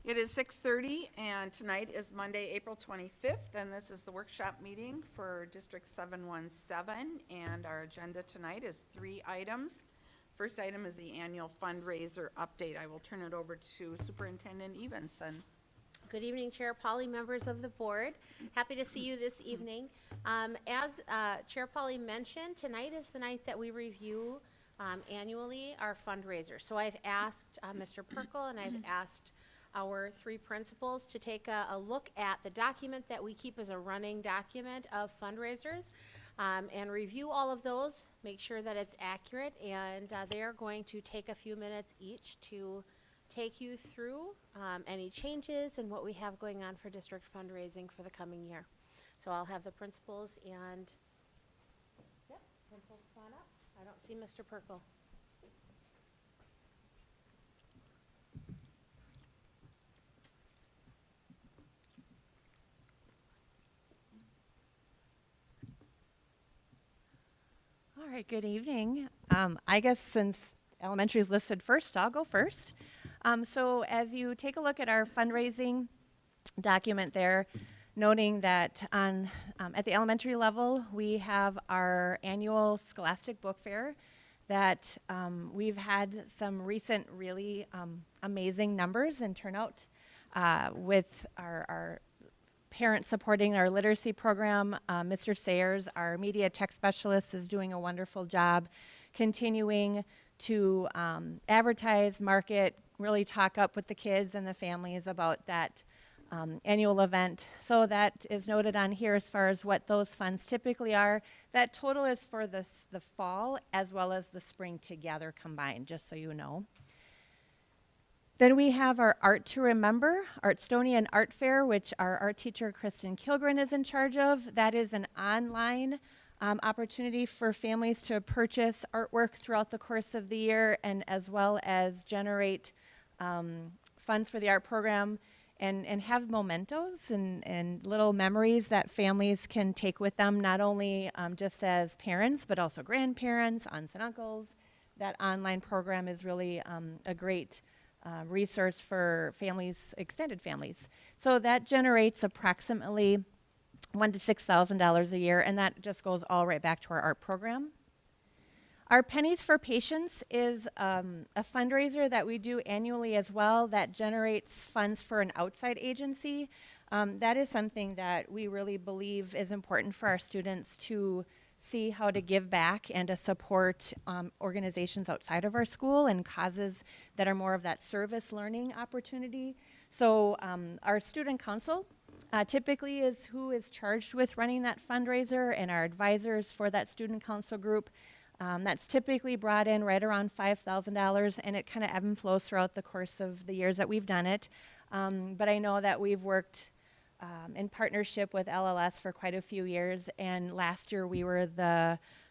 It is 6:30, and tonight is Monday, April 25th, and this is the workshop meeting for District 717, and our agenda tonight is 3 items. First item is the annual fundraiser update. I will turn it over to Superintendent Evenson. Good evening, Chair Polly, members of the board. Happy to see you this evening. As Chair Polly mentioned, tonight is the night that we review annually our fundraiser. So I've asked Mr. Perkle and I've asked our 3 principals to take a look at the document that we keep as a running document of fundraisers and review all of those, make sure that it's accurate, and they are going to take a few minutes each to take you through any changes and what we have going on for district fundraising for the coming year. So I'll have the principals and, principals come on up. I don't see Mr. Perkle. All right, good evening. I guess since elementary is listed first, I'll go first. So as you take a look at our fundraising document there, noting that at the elementary level, we have our annual Scholastic Book Fair that we've had some recent really amazing numbers and turnout with our parents supporting our literacy program. Mr. Sayers, our media tech specialist, is doing a wonderful job continuing to advertise, market, really talk up with the kids and the families about that annual event. So that is noted on here as far as what those funds typically are. That total is for the fall as well as the spring together combined, just so you know. Then we have our Art to Remember, Artstonian Art Fair, which our art teacher, Kristen Kilgren, is in charge of. That is an online opportunity for families to purchase artwork throughout the course of the year, and as well as generate funds for the art program and have mementos and little memories that families can take with them, not only just as parents, but also grandparents, aunts and uncles. That online program is really a great resource for families, extended families. So that generates approximately $1,000 to $6,000 a year, and that just goes all right back to our art program. Our Pennies for Patients is a fundraiser that we do annually as well that generates funds for an outside agency. That is something that we really believe is important for our students to see how to give back and to support organizations outside of our school and causes that are more of that service learning opportunity. So our student council typically is who is charged with running that fundraiser, and our advisors for that student council group. That's typically brought in right around $5,000, and it kind of ebb and flows throughout the course of the years that we've done it. But I know that we've worked in partnership with LLS for quite a few years, and last year we were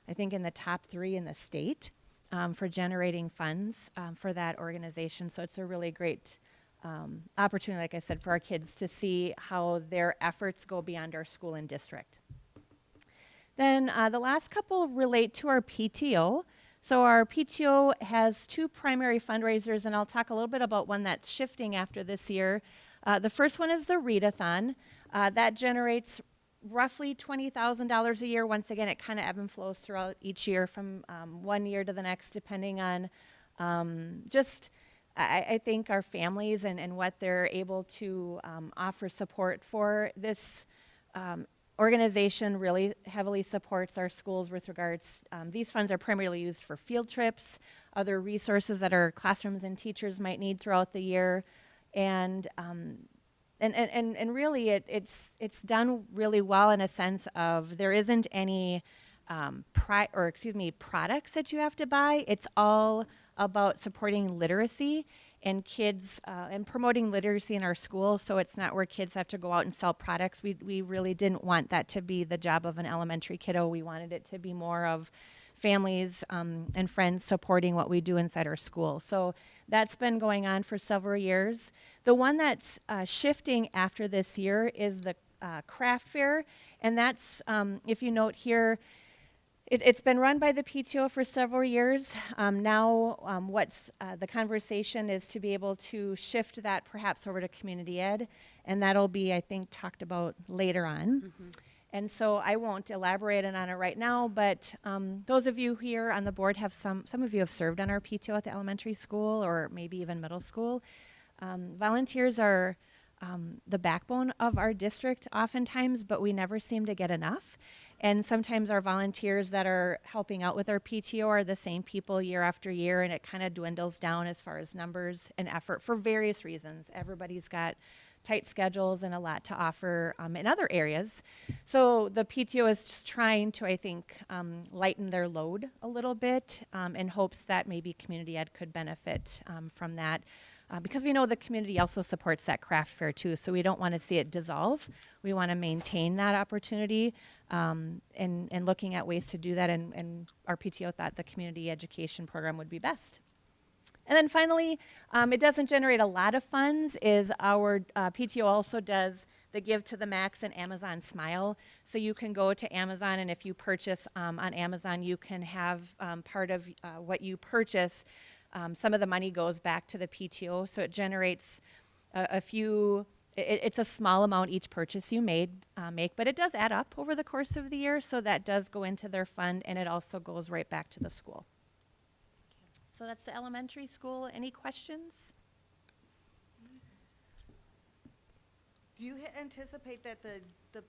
I think in the top 3 in the state for generating funds for that organization. So it's a really great opportunity, like I said, for our kids to see how their efforts go beyond our school and district. Then the last couple relate to our PTO. So our PTO has 2 primary fundraisers, and I'll talk a little bit about one that's shifting after this year. The first one is the Readathon. That generates roughly $20,000 a year. Once again, it kind of ebb and flows throughout each year from one year to the next, depending on I think our families and what they're able to offer support for. This organization really heavily supports our schools with regards, these funds are primarily used for field trips, other resources that our classrooms and teachers might need throughout the year. And really it's done really well in a sense of there isn't any products that you have to buy. It's all about supporting literacy and kids and promoting literacy in our school, so it's not where kids have to go out and sell products. We really didn't want that to be the job of an elementary kiddo. We wanted it to be more of families and friends supporting what we do inside our school. So that's been going on for several years. The one that's shifting after this year is the craft fair, and that's, if you note here, It's been run by the PTO for several years. Now, what's the conversation is to be able to shift that perhaps over to community ed, and that'll be, I think, talked about later on. And so I won't elaborate on it right now, but those of you here on the board have some of you have served on our PTO at the elementary school or maybe even middle school. Volunteers are the backbone of our district oftentimes, but we never seem to get enough. And sometimes our volunteers that are helping out with our PTO are the same people year after year, and it kind of dwindles down as far as numbers and effort for various reasons. Everybody's got tight schedules and a lot to offer in other areas. So the PTO is just trying to, I think, lighten their load a little bit in hopes that maybe community ed could benefit from that. Because we know the community also supports that craft fair too, so we don't want to see it dissolve. We want to maintain that opportunity and looking at ways to do that, and our PTO thought the community education program would be best. And then finally, it doesn't generate a lot of funds, is our PTO also does the Give to the Max and Amazon Smile. So you can go to Amazon, and if you purchase on Amazon, you can have part of what you purchase. Some of the money goes back to the PTO, so it generates a few, it's a small amount each purchase you make, but it does add up over the course of the year, so that does go into their fund, and it also goes right back to the school. So that's the elementary school. Any questions? Do you anticipate that the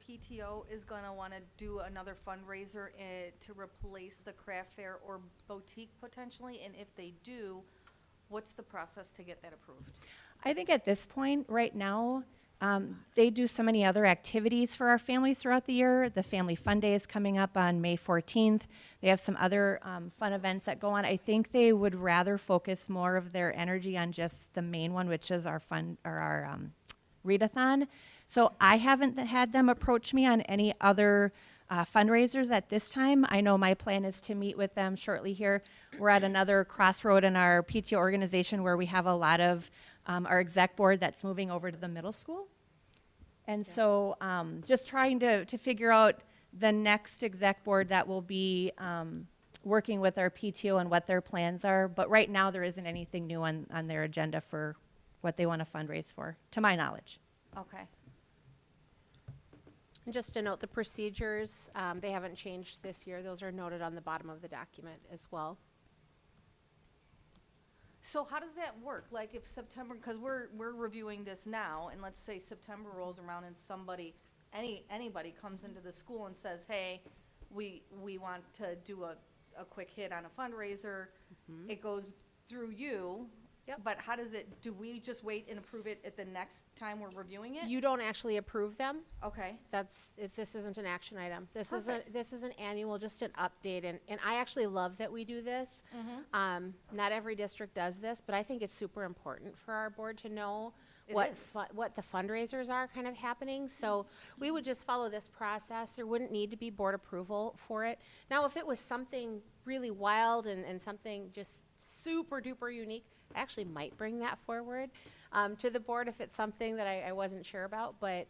PTO is going to want to do another fundraiser to replace the craft fair or boutique potentially? And if they do, what's the process to get that approved? I think at this point, right now, they do so many other activities for our families throughout the year. The Family Fun Day is coming up on May 14th. They have some other fun events that go on. I think they would rather focus more of their energy on just the main one, which is our readathon. So I haven't had them approach me on any other fundraisers at this time. I know my plan is to meet with them shortly here. We're at another crossroad in our PTO organization where we have a lot of our exec board that's moving over to the middle school. And so just trying to figure out the next exec board that will be working with our PTO and what their plans are. But right now there isn't anything new on their agenda for what they want to fundraise for, to my knowledge. Okay. And just to note, the procedures, they haven't changed this year. Those are noted on the bottom of the document as well. So how does that work? Like if September, because we're reviewing this now, and let's say September rolls around and anybody comes into the school and says, hey, we want to do a quick hit on a fundraiser. It goes through you. Yep. But how does it, do we just wait and approve it at the next time we're reviewing it? You don't actually approve them. Okay. This isn't an action item. This Perfect. is an annual, just an update, and I actually love that we do this. Not every district does this, but I think it's super important for our board to know It what is. what the fundraisers are kind of happening. So we would just follow this process. There wouldn't need to be board approval for it. Now, if it was something really wild and something just super duper unique, I actually might bring that forward to the board if it's something that I wasn't sure about, but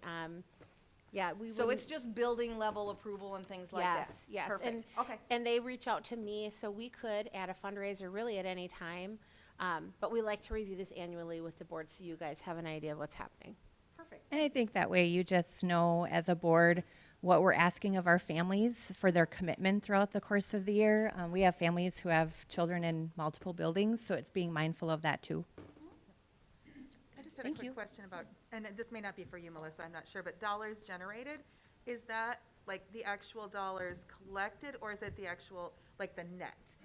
yeah, we So wouldn't- it's just building level approval and things like that? Yes, yes. Perfect. Okay. And they reach out to me, so we could add a fundraiser really at any time. But we like to review this annually with the board so you guys have an idea of what's happening. Perfect. And I think that way you just know as a board what we're asking of our families for their commitment throughout the course of the year. We have families who have children in multiple buildings, so it's being mindful of that too. I just had a Thank you. quick question about, and this may not be for you, Melissa, I'm not sure, but dollars generated, is that like the actual dollars collected, or is it the actual, like the net?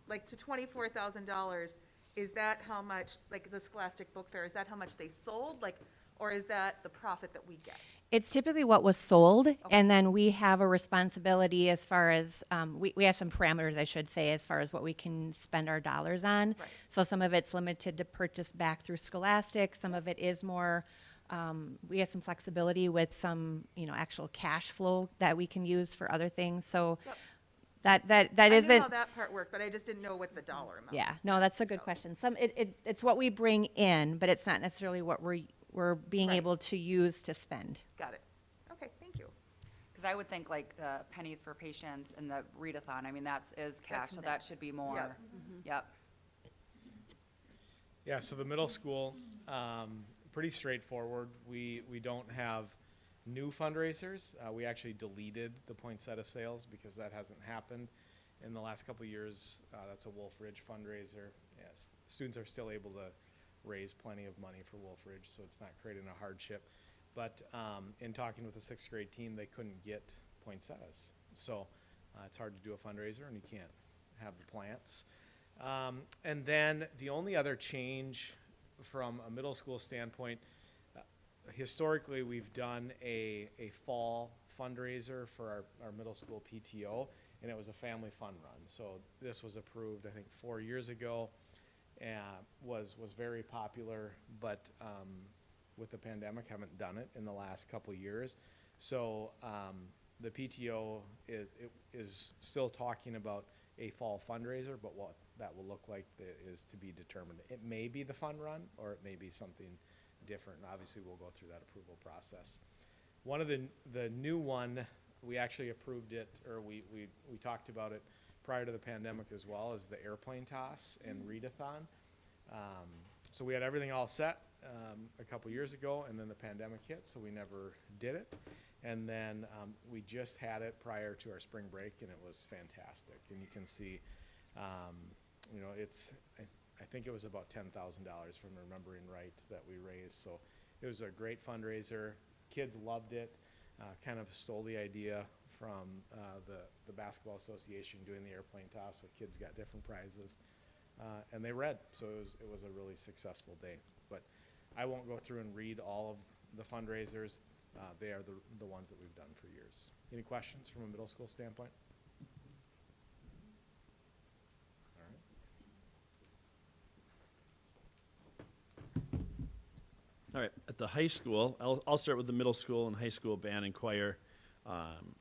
Like to $24,000, is that how much, like the Scholastic Book Fair, is that how much they sold? Like, or is that the profit that we get? It's typically what was sold, and then we have a responsibility as far as, we have some parameters, I should say, as far as what we can spend our dollars on. Right. So some of it's limited to purchase back through Scholastic, some of it is more, we have some flexibility with some, actual cash flow that we can use for other things, so Yep. that I isn't. knew how that part worked, but I just didn't know what the dollar amount. Yeah, no, that's a good So- question. It's what we bring in, but it's not necessarily what we're being Right. able to use to spend. Got it. Okay, thank you. Because I would think like the pennies for patients and the readathon, I mean, is cash, That's so net. that should be more. Yep. Yep. Yeah, so the middle school, pretty straightforward. We don't have new fundraisers. We actually deleted the poinsettia sales because that hasn't happened in the last couple of years. That's a Wolf Ridge fundraiser. Yes, students are still able to raise plenty of money for Wolf Ridge, so it's not creating a hardship. But in talking with the sixth grade team, they couldn't get poinsettias. So it's hard to do a fundraiser and you can't have the plants. And then the only other change from a middle school standpoint, historically we've done a fall fundraiser for our middle school PTO, and it was a family fun run. So this was approved, I think, 4 years ago, and was very popular, but with the pandemic haven't done it in the last couple of years. So the PTO is still talking about a fall fundraiser, but what that will look like is to be determined. It may be the fun run, or it may be something different, and obviously we'll go through that approval process. One of the new one, we actually approved it, or we talked about it prior to the pandemic as well, is the airplane toss and readathon. So we had everything all set a couple years ago, and then the pandemic hit, so we never did it. And then we just had it prior to our spring break, and it was fantastic. And you can see, you know, I think it was about $10,000, if I'm remembering right, that we raised. So it was a great fundraiser. Kids loved it. Kind of stole the idea from the Basketball Association doing the airplane toss, so kids got different prizes. And they read, so it was a really successful day. But I won't go through and read all of the fundraisers. They are the ones that we've done for years. Any questions from a middle school standpoint? All right. All right, at the high school, I'll start with the middle school and high school band and choir.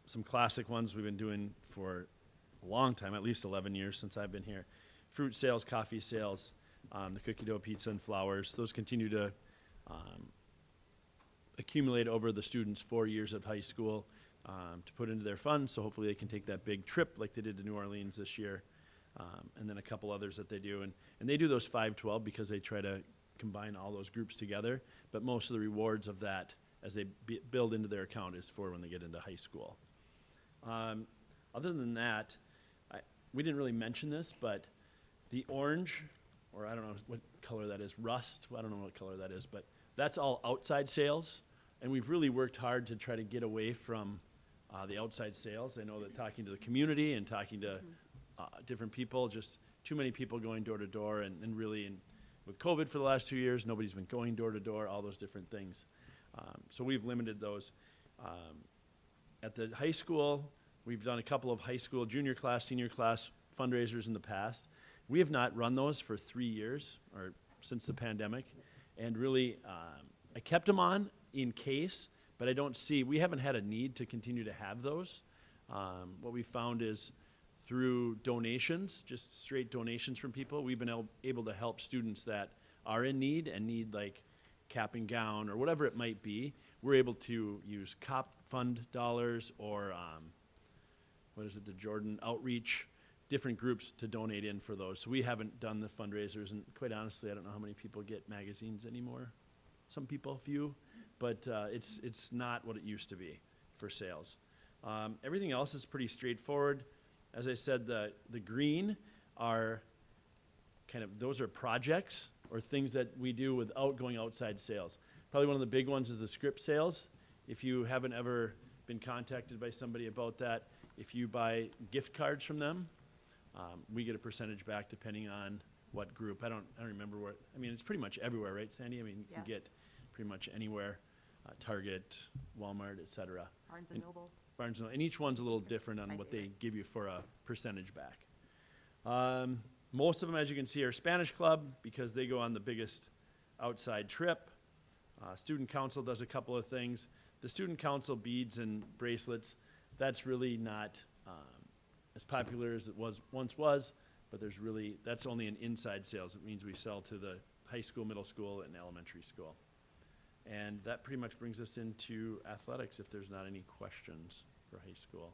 Some classic ones we've been doing for a long time, at least 11 years since I've been here. Fruit sales, coffee sales, the cookie dough pizza and flowers. Those continue to accumulate over the students' 4 years of high school to put into their funds, so hopefully they can take that big trip like they did to New Orleans this year, and then a couple others that they do. And they do those 5-12 because they try to combine all those groups together, but most of the rewards of that as they build into their account is for when they get into high school. Other than that, we didn't really mention this, but the orange, or I don't know what color that is, rust, I don't know what color that is, but that's all outside sales, and we've really worked hard to try to get away from the outside sales. I know that talking to the community and talking to different people, just too many people going door to door, and really with COVID for the last 2 years, nobody's been going door to door, all those different things. So we've limited those. At the high school, we've done a couple of high school junior class, senior class fundraisers in the past. We have not run those for 3 years, or since the pandemic, and really, I kept them on in case, but we haven't had a need to continue to have those. What we found is through donations, just straight donations from people, we've been able to help students that are in need and need like cap and gown or whatever it might be. We're able to use COP fund dollars or the Jordan Outreach, different groups to donate in for those. So we haven't done the fundraisers, and quite honestly, I don't know how many people get magazines anymore. Some people, few, but it's not what it used to be for sales. Everything else is pretty straightforward. As I said, the green are those are projects or things that we do without going outside sales. Probably one of the big ones is the script sales. If you haven't ever been contacted by somebody about that, if you buy gift cards from them, we get a percentage back depending on what group. I don't remember where. I mean, it's pretty much everywhere, right, Sandy? I mean, you can get pretty much anywhere, Target, Walmart, et cetera. Barnes and Noble. Barnes & Noble, and each one's a little different on what they give you for a percentage back. Most of them, as you can see, are Spanish Club because they go on the biggest outside trip. Student Council does a couple of things. The Student Council beads and bracelets, that's really not as popular as it once was, but that's only an inside sales. It means we sell to the high school, middle school, and elementary school. And that pretty much brings us into athletics if there's not any questions for high school.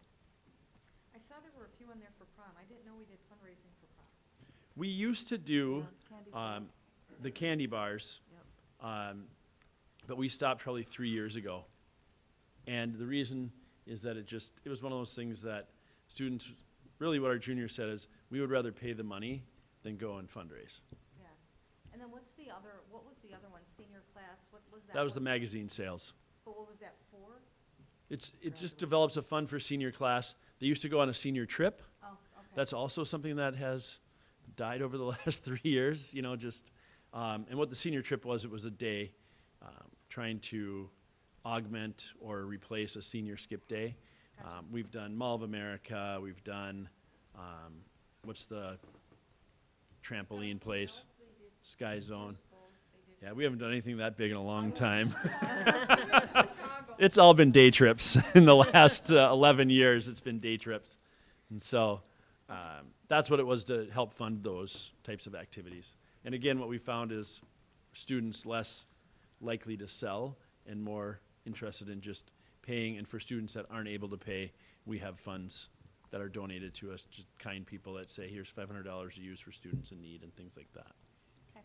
I saw there were a few in there for prom. I didn't know we did fundraising for prom. We used to do Candy um, sales. the candy bars, but we stopped probably 3 years ago. And the reason is that it was one of those things that students, really what our juniors said is, we would rather pay the money than go and fundraise. Yeah. And then what was the other one, senior class, what was that? That was the one? magazine sales. But what was that for? It just develops a fund for senior class. They used to go on a senior trip. Oh, okay. That's also something that has died over the last 3 years, and what the senior trip was, it was a day trying to augment or replace a senior skip day. Gotcha. We've done Mall of America, we've done, what's the trampoline place? Sky Zone. Yeah, we haven't done anything that big in a long time. It's all been day trips in the last 11 years. It's been day trips. And so that's what it was to help fund those types of activities. And again, what we found is students less likely to sell and more interested in just paying. And for students that aren't able to pay, we have funds that are donated to us, just kind people that say, here's $500 to use for students in need and things like that. Okay.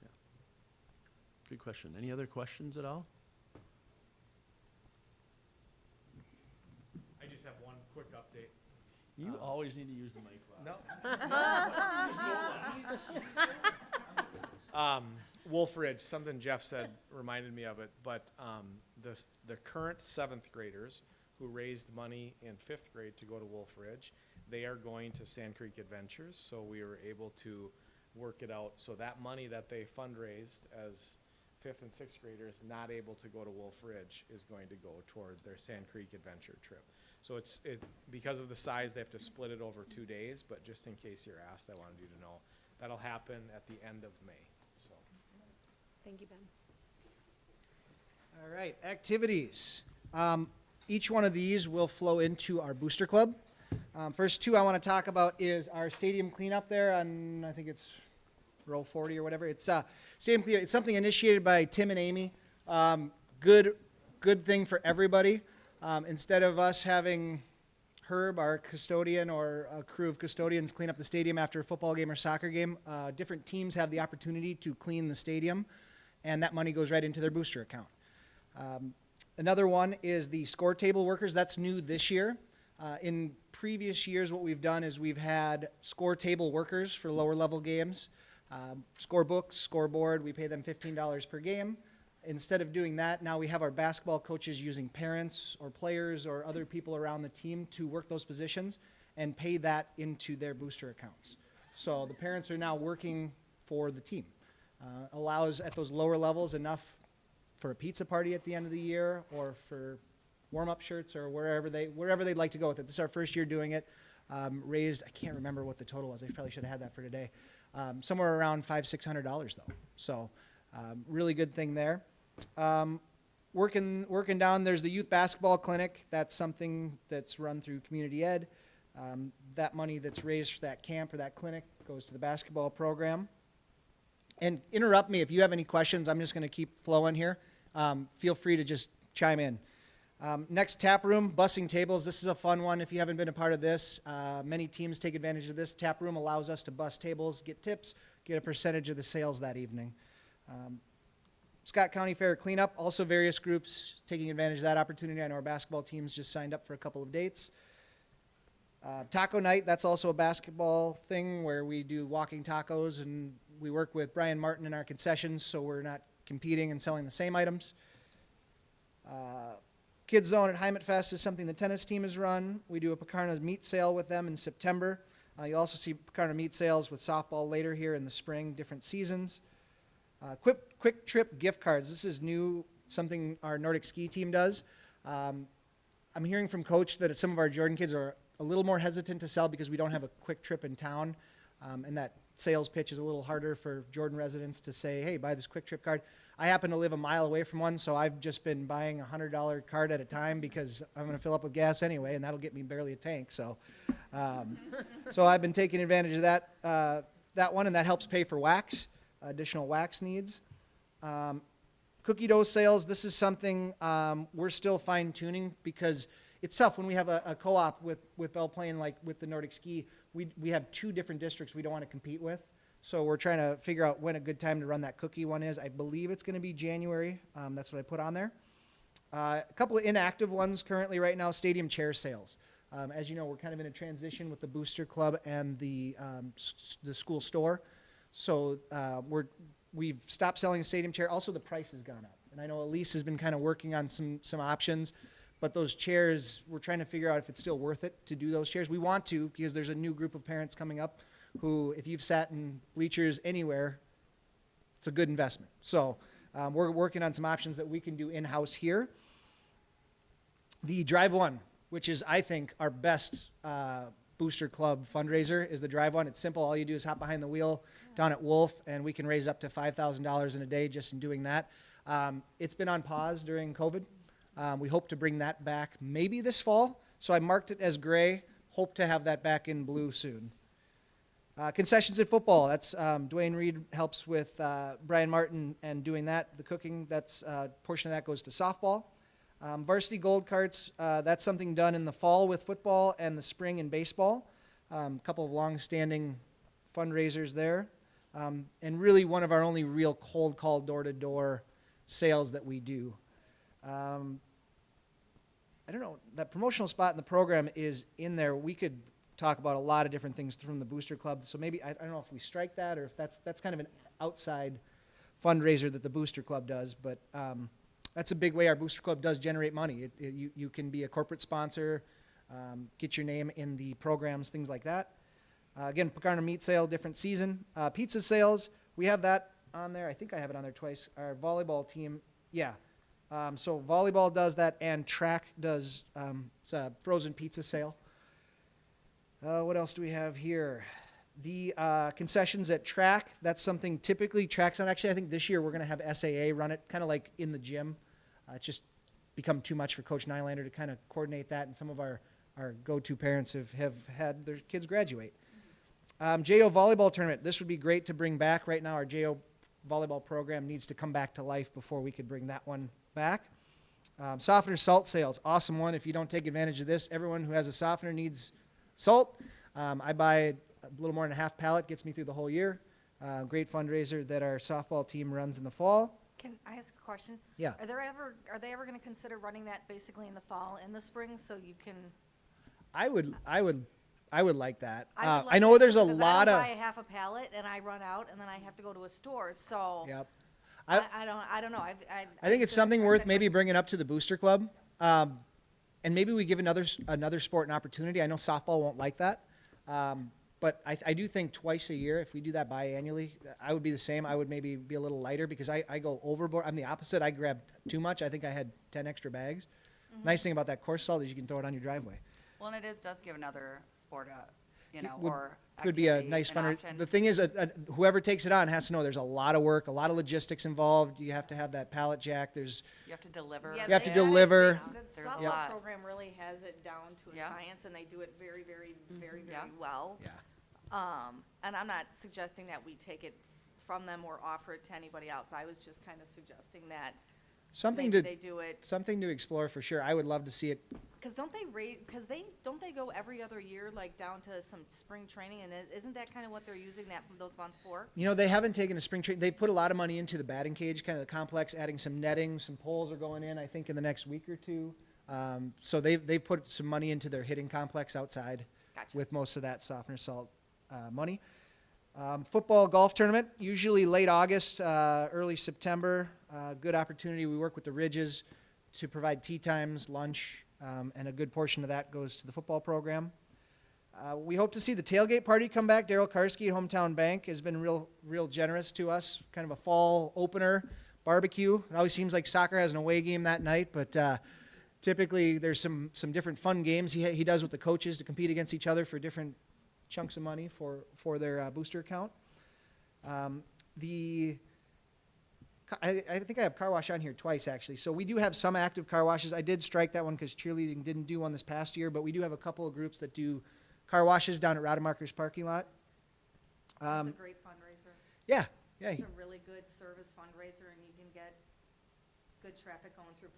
Yeah. Good question. Any other questions at all? I just have one quick update. You always need to use the mic. No. Wolf Ridge, something Jeff said reminded me of it, but the current seventh graders who raised money in fifth grade to go to Wolf Ridge, they are going to Sand Creek Adventures, so we were able to work it out. So that money that they fundraised as fifth and sixth graders not able to go to Wolf Ridge is going to go toward their Sand Creek Adventure trip. So because of the size, they have to split it over 2 days, but just in case you're asked, I wanted you to know, that'll happen at the end of May, so. Thank you, Ben. All right, activities. Each one of these will flow into our booster club. First two I want to talk about is our stadium cleanup there on, I think it's roll 40 or whatever. It's stadium cleanup. It's something initiated by Tim and Amy. Good thing for everybody. Instead of us having Herb, our custodian, or a crew of custodians clean up the stadium after a football game or soccer game, different teams have the opportunity to clean the stadium, and that money goes right into their booster account. Another one is the score table workers. That's new this year. In previous years, what we've done is we've had score table workers for lower level games. Score books, scoreboard, we pay them $15 per game. Instead of doing that, now we have our basketball coaches using parents or players or other people around the team to work those positions and pay that into their booster accounts. So the parents are now working for the team. Allows at those lower levels enough for a pizza party at the end of the year or for warm-up shirts or wherever they'd like to go with it. This is our first year doing it. Raised, I can't remember what the total was. I probably should have had that for today. Somewhere around $500-600 though. So really good thing there. Working down, there's the youth basketball clinic. That's something that's run through community ed. That money that's raised for that camp or that clinic goes to the basketball program. And interrupt me if you have any questions. I'm just going to keep flowing here. Feel free to just chime in. Next, tap room, busing tables. This is a fun one if you haven't been a part of this. Many teams take advantage of this. Tap room allows us to bus tables, get tips, get a percentage of the sales that evening. Scott County Fair cleanup, also various groups taking advantage of that opportunity. I know our basketball teams just signed up for a couple of dates. Taco night, that's also a basketball thing where we do walking tacos, and we work with Brian Martin in our concessions so we're not competing and selling the same items. Kids Zone at Heimat Fest is something the tennis team has run. We do a Picarna meat sale with them in September. You also see Picarna meat sales with softball later here in the spring, different seasons. Quick Trip gift cards. This is new, something our Nordic ski team does. I'm hearing from Coach that some of our Jordan kids are a little more hesitant to sell because we don't have a Quick Trip in town, and that sales pitch is a little harder for Jordan residents to say, hey, buy this Quick Trip card. I happen to live a mile away from one, so I've just been buying a $100 card at a time because I'm going to fill up with gas anyway, and that'll get me barely a tank. So I've been taking advantage of that one, and that helps pay for wax, additional wax needs. Cookie dough sales, this is something we're still fine-tuning because it's tough when we have a co-op with Belle Plaine, like with the Nordic Ski. We have two different districts we don't want to compete with. So we're trying to figure out when a good time to run that cookie one is. I believe it's going to be January. That's what I put on there. A couple of inactive ones currently right now, stadium chair sales. As you know, we're kind of in a transition with the Booster Club and the school store. So we've stopped selling a stadium chair. Also, the price has gone up. And I know Elise has been kind of working on some options. But those chairs, we're trying to figure out if it's still worth it to do those chairs. We want to, because there's a new group of parents coming up who, if you've sat in bleachers anywhere, it's a good investment. So we're working on some options that we can do in-house here. The Drive One, which is, I think, our best Booster Club fundraiser, is the Drive One. It's simple. All you do is hop behind the wheel down at Wolf, and we can raise up to $5,000 in a day just in doing that. It's been on pause during COVID. We hope to bring that back maybe this fall. So I marked it as gray. Hope to have that back in blue soon. Concessions at football. That's Dwayne Reed helps with Brian Martin and doing that. The cooking, that's portion of that goes to softball. Varsity gold carts. That's something done in the fall with football and the spring in baseball. A couple of long-standing fundraisers there, and really one of our only real cold call door-to-door sales that we do. I don't know. That promotional spot in the program is in there. We could talk about a lot of different things from the Booster Club. So maybe, I don't know if we strike that or if that's kind of an outside fundraiser that the Booster Club does. But that's a big way our Booster Club does generate money. You can be a corporate sponsor, get your name in the programs, things like that. Again, Picarno meat sale, different season. Pizza sales, we have that on there. I think I have it on there twice. Our volleyball team, yeah. So volleyball does that, and track does it's a frozen pizza sale. What else do we have here? The concessions at track, that's something typically track's on. Actually, I think this year we're going to have SAA run it, kind of like in the gym. It's just become too much for Coach Nylander to kind of coordinate that, and some of our go-to parents have had their kids graduate. JO volleyball tournament, this would be great to bring back. Right now our JO volleyball program needs to come back to life before we could bring that one back. Softener salt sales, awesome one. If you don't take advantage of this, everyone who has a softener needs salt. I buy a little more than a half pallet, gets me through the whole year. Great fundraiser that our softball team runs in the fall. Can I ask a question? Yeah. Are they ever going to consider running that basically in the fall and the spring so you can? I would like that. I would like I know that there's a because lot I of. don't buy a half a pallet and I run out and then I have to go to a store. So Yep. I don't know. I think it's something worth maybe bringing up to the Booster Club, and maybe we give another sport an opportunity. I know softball won't like that, but I do think twice a year, if we do that biannually, I would be the same. I would maybe be a little lighter because I go overboard. I'm the opposite. I grab too much. I think I had 10 extra bags. Mm-hmm. Nice thing about that course salt is you can throw it on your driveway. Well, and it does give another sport Would- or Could be a activity nice an fundraiser. option. The thing is, whoever takes it on has to know there's a lot of work, a lot of logistics involved. You have to have that pallet jack. There's You have to deliver. Yeah, You have to they- deliver. The There's a softball lot. program really has it down to a Yeah. science, and they do it very, very, very, Yeah. very well. yeah. And I'm not suggesting that we take it from them or offer it to anybody else. I was just kind of suggesting that Something maybe to they do it, something to explore for sure. I would love to see it. because don't they go every other year, like down to some spring training, and isn't that kind of what they're using those funds for? You know, they haven't taken a spring training. They put a lot of money into the batting cage, kind of the complex, adding some netting, some poles are going in, I think, in the next week or two. So they've put some money into their hitting complex outside Gotcha. with most of that softener salt money. Football golf tournament, usually late August, early September. Good opportunity. We work with the Ridges to provide tea times, lunch, and a good portion of that goes to the football program. We hope to see the tailgate party come back. Daryl Karski at Hometown Bank has been real generous to us. Kind of a fall opener barbecue. It always seems like soccer has an away game that night, but typically there's some different fun games he does with the coaches to compete against each other for different chunks of money for their booster account. I think I have car wash on here twice, actually. So we do have some active car washes. I did strike that one because cheerleading didn't do one this past year, but we do have a couple of groups that do car washes down at Rademacher's parking lot. It's a great fundraiser. Yeah. It's a really good service fundraiser, and you can get good traffic going through,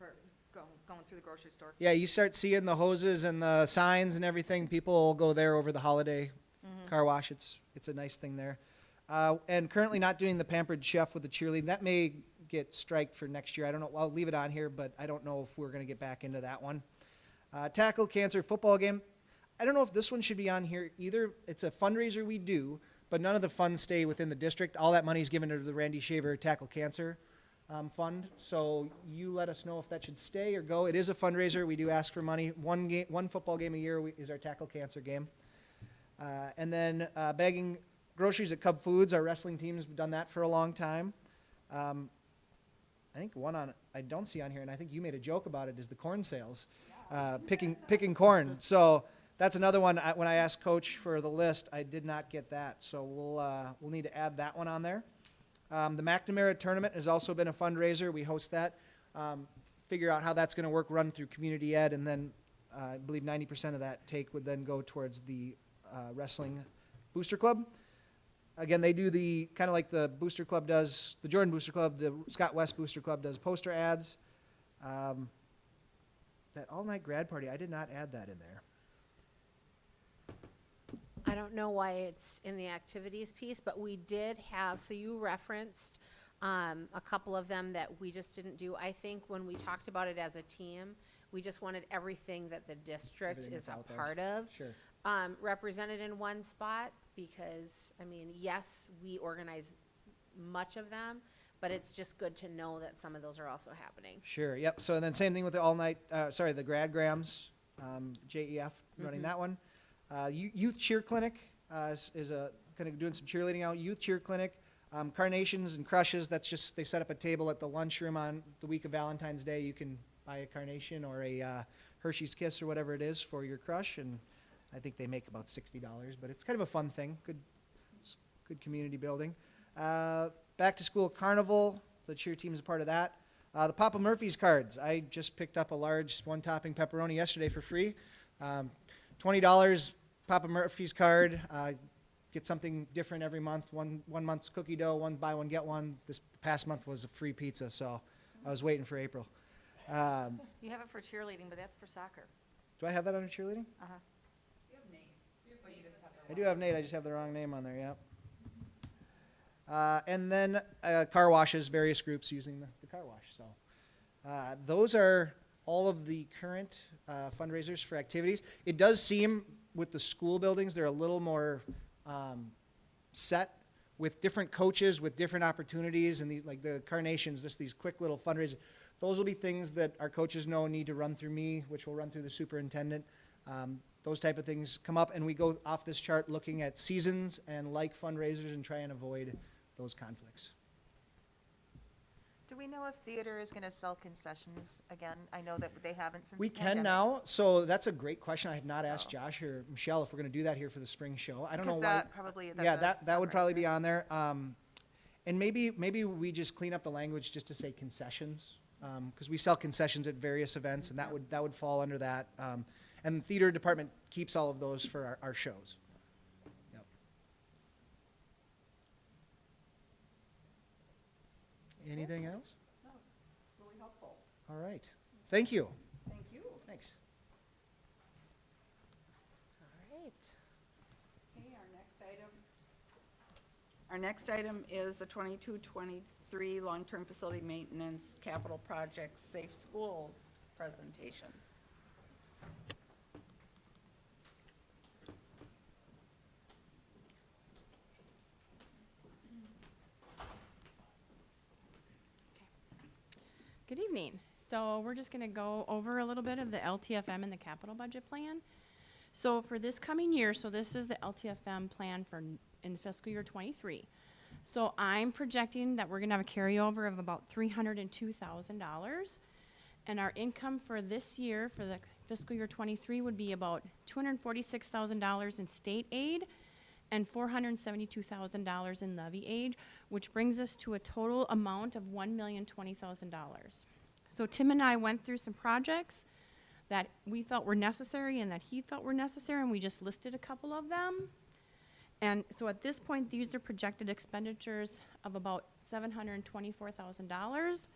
going through the grocery store. Yeah, you start seeing the hoses and the signs and everything. People go there over the holiday car wash. It's a nice thing there. And currently not doing the Pampered Chef with the cheerleading. That may get striked for next year. I don't know. I'll leave it on here, but I don't know if we're going to get back into that one. Tackle Cancer football game. I don't know if this one should be on here either. It's a fundraiser we do, but none of the funds stay within the district. All that money is given to the Randy Shaver Tackle Cancer fund. So you let us know if that should stay or go. It is a fundraiser. We do ask for money. One football game a year is our Tackle Cancer game. And then bagging groceries at Cub Foods. Our wrestling team's done that for a long time. I think one I don't see on here, and I think you made a joke about it, is the corn sales. Picking corn. So that's another one. When I asked Coach for the list, I did not get that. So we'll need to add that one on there. The McNamara Tournament has also been a fundraiser. We host that. Figure out how that's going to work, run through community ed, and then I believe 90% of that take would then go towards the wrestling booster club. Again, they do the kind of like the Booster Club does, the Jordan Booster Club, the Scott West Booster Club does poster ads. That all-night grad party, I did not add that in there. I don't know why it's in the activities piece, but we did have, so you referenced a couple of them that we just didn't do. I think when we talked about it as a team, we just wanted everything that the district Everything is that's a out there. part of Sure. represented in one spot, because, I mean, yes, we organize much of them, but it's just good to know that some of those are also happening. Sure, yep. So then same thing with the all-night, the Gradgrams, JEF running that one. Youth Cheer Clinic is kind of doing some cheerleading out. Youth Cheer Clinic. Carnations and Crushes, that's just, they set up a table at the lunchroom on the week of Valentine's Day. You can buy a carnation or a Hershey's Kiss or whatever it is for your crush, and I think they make about $60, but it's kind of a fun thing. Good community building. Back to School Carnival, the cheer team is a part of that. The Papa Murphy's cards. I just picked up a large one-topping pepperoni yesterday for free. $20 Papa Murphy's card. Get something different every month. One month's cookie dough, one buy one get one. This past month was a free pizza, so I was waiting for April. You have it for cheerleading, but that's for soccer. Do I have that under cheerleading? Uh-huh. I do have Nate, I just have the wrong name on there, yep. And then car washes, various groups using the car wash. So those are all of the current fundraisers for activities. It does seem with the school buildings, they're a little more set with different coaches, with different opportunities, and these, like the Carnations, just these quick little fundraisers. Those will be things that our coaches know need to run through me, which will run through the superintendent. Those type of things come up, and we go off this chart looking at seasons and like fundraisers and try and avoid those conflicts. Do we know if theater is going to sell concessions again? I know that they haven't since We the can pandemic. now, so that's a great question. I have not asked Josh or Michelle if we're going to do that here for the spring show. I don't know Because why. that probably, that's Yeah, a that would conference, probably be right? on there. And maybe we just clean up the language just to say concessions, because we sell concessions at various events, and that would fall under that. And the theater department keeps all of those for our shows. Yep. Anything else? No, really helpful. All right. Thank you. Thank you. Thanks. All right. Okay, our next item is the 22-23 long-term facility maintenance capital project Safe Schools presentation. Good evening. So we're just going to go over a little bit of the LTFM and the capital budget plan. So for this coming year, so this is the LTFM plan for in fiscal year 23. So I'm projecting that we're going to have a carryover of about $302,000. And our income for this year, for the fiscal year 23, would be about $246,000 in state aid and $472,000 in levy aid, which brings us to a total amount of $1,020,000. So Tim and I went through some projects that we felt were necessary and that he felt were necessary, and we just listed a couple of them. And so at this point, these are projected expenditures of about $724,000.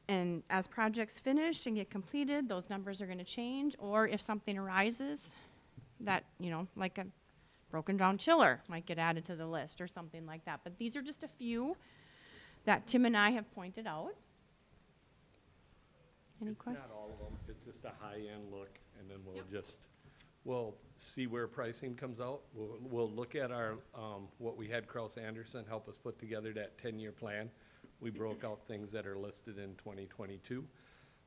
And as projects finish and get completed, those numbers are gonna change, or if something arises that, you know, like a broken down chiller might get added to the list or something like that. But these are just a few that Tim and I have pointed out. Any It's questions? not all of them, it's just a high-end look, and then we'll see where pricing comes out. We'll look at our, what we had Kraus Anderson help us put together, that 10-year plan. We broke out things that are listed in 2022.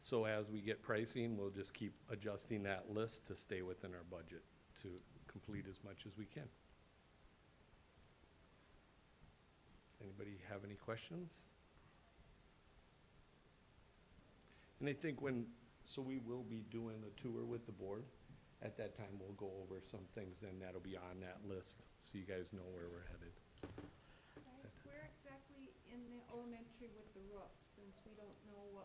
So as we get pricing, we'll just keep adjusting that list to stay within our budget to complete as much as we can. Anybody have any questions? And I think so we will be doing a tour with the board. At that time, we'll go over some things, and that'll be on that list, so you guys know where we're headed. Guys, where exactly in the elementary with the roof, since we don't know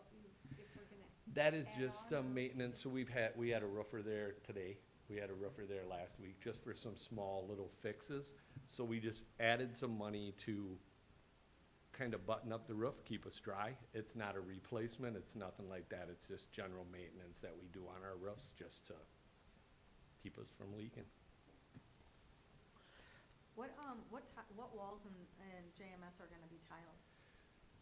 if we're gonna, That is add just on some or- maintenance, so we had a roofer there today. We had a roofer there last week, just for some small little fixes. So we just added some money to kind of button up the roof, keep us dry. It's not a replacement, it's nothing like that. It's just general maintenance that we do on our roofs, just to keep us from leaking. What walls and JMS are gonna be tiled?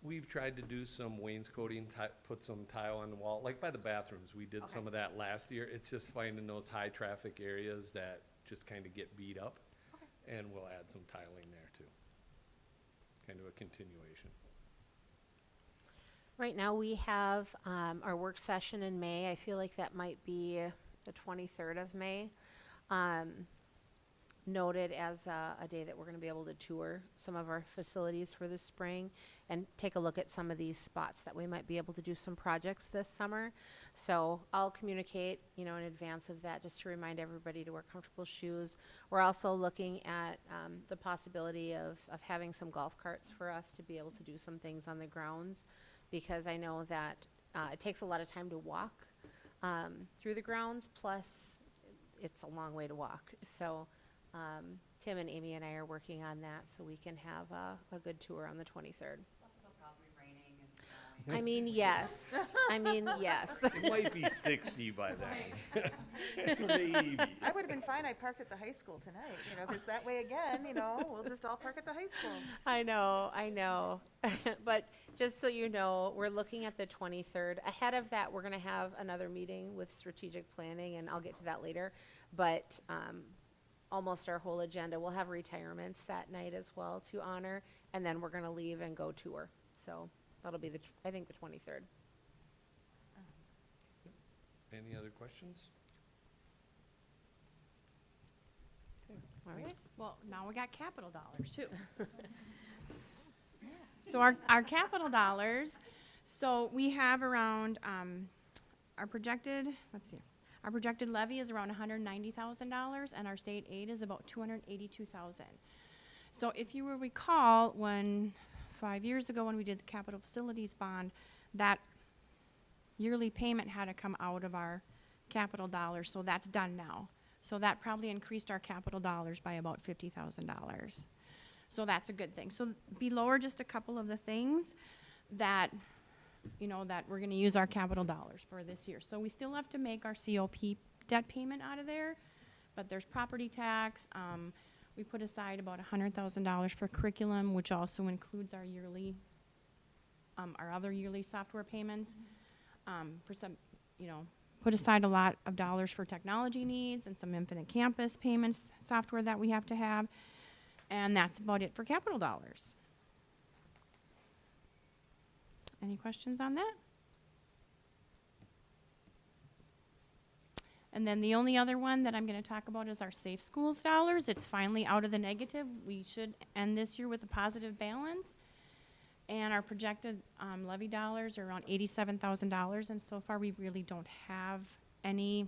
We've tried to do some wainscoting, put some tile on the wall, like by the bathrooms. We did some Okay. of that last year. It's just finding those high traffic areas that just kind of get beat up. Okay. And we'll add some tiling there too. Kind of a continuation. Right now, we have our work session in May. I feel like that might be the 23rd of May. Noted as a day that we're going to be able to tour some of our facilities for the spring and take a look at some of these spots that we might be able to do some projects this summer. So I'll communicate, in advance of that, just to remind everybody to wear comfortable shoes. We're also looking at the possibility of having some golf carts for us to be able to do some things on the grounds, because I know that it takes a lot of time to walk through the grounds, plus it's a long way to walk. So Tim and Amy and I are working on that so we can have a good tour on the 23rd. Plus it'll probably raining and snowing. I mean, yes. It might be 60 by then. Maybe. I would have been fine, I parked at the high school tonight, because that way again, we'll just all park at the high school. I know. But just so you know, we're looking at the 23rd. Ahead of that, we're going to have another meeting with strategic planning, and I'll get to that later. But almost our whole agenda, we'll have retirements that night as well to honor, and then we're going to leave and go tour. So that'll be I think the 23rd. Any other questions? All right. Well, now we got capital dollars too. So our capital dollars, so we have around, our projected levy is around $190,000 and our state aid is about $282,000. So if you will recall, 5 years ago when we did the capital facilities bond, that yearly payment had to come out of our capital dollars, so that's done now. So that probably increased our capital dollars by about $50,000. So that's a good thing. So below are just a couple of the things that, that we're gonna use our capital dollars for this year. So we still have to make our COP debt payment out of there, but there's property tax. We put aside about $100,000 for curriculum, which also includes our yearly, our other yearly software payments. For some, put aside a lot of dollars for technology needs and some Infinite Campus payments software that we have to have. And that's about it for capital dollars. Any questions on that? And then the only other one that I'm going to talk about is our Safe Schools dollars. It's finally out of the negative. We should end this year with a positive balance. And our projected levy dollars are around $87,000. And so far, we really don't have any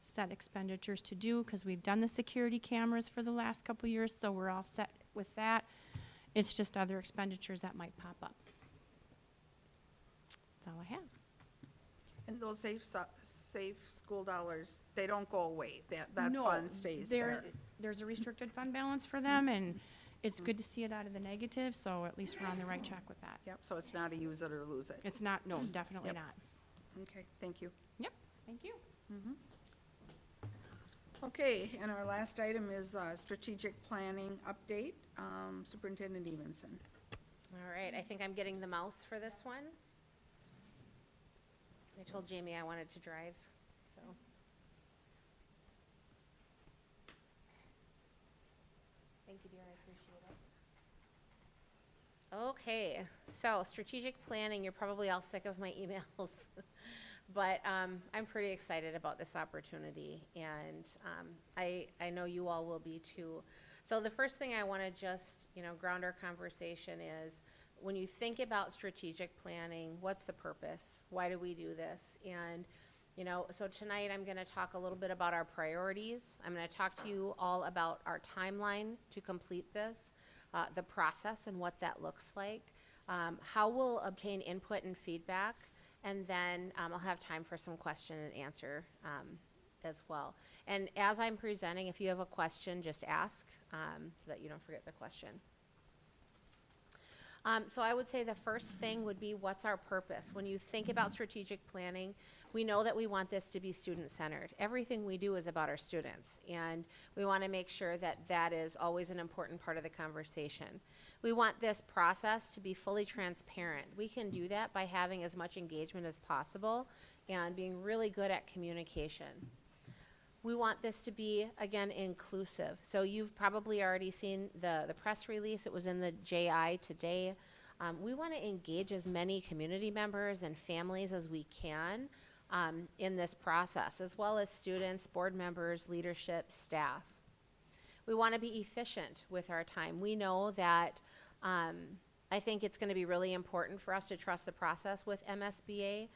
set expenditures to do because we've done the security cameras for the last couple years. So we're all set with that. It's just other expenditures that might pop up. That's all I have. And those safe school dollars, they don't go away. That No, fund stays there. There's a restricted fund balance for them, and It's good to see it out of the negative, so at least we're on the right track with that. Yep, so it's not a use it or lose it. It's not, no, definitely Yep. not. Okay, thank you. Yep, thank you. Okay, and our last item is strategic planning update. Superintendent Evenson. All right, I think I'm getting the mouse for this one. I told Jamie I wanted to drive, so. Thank you, dear, I appreciate it. Okay, so strategic planning, you're probably all sick of my emails. But I'm pretty excited about this opportunity, and I know you all will be too. So the first thing I want to just, ground our conversation is, when you think about strategic planning, what's the purpose? Why do we do this? And, so tonight I'm going to talk a little bit about our priorities. I'm going to talk to you all about our timeline to complete this, the process and what that looks like, how we'll obtain input and feedback, and then I'll have time for some question and answer as well. And as I'm presenting, if you have a question, just ask so that you don't forget the question. So I would say the first thing would be, what's our purpose? When you think about strategic planning, we know that we want this to be student-centered. Everything we do is about our students, and we want to make sure that that is always an important part of the conversation. We want this process to be fully transparent. We can do that by having as much engagement as possible and being really good at communication. We want this to be, again, inclusive. So you've probably already seen the press release. It was in the JI today. We want to engage as many community members and families as we can in this process, as well as students, board members, leadership, staff. We want to be efficient with our time. We know that I think it's going to be really important for us to trust the process with MSBA.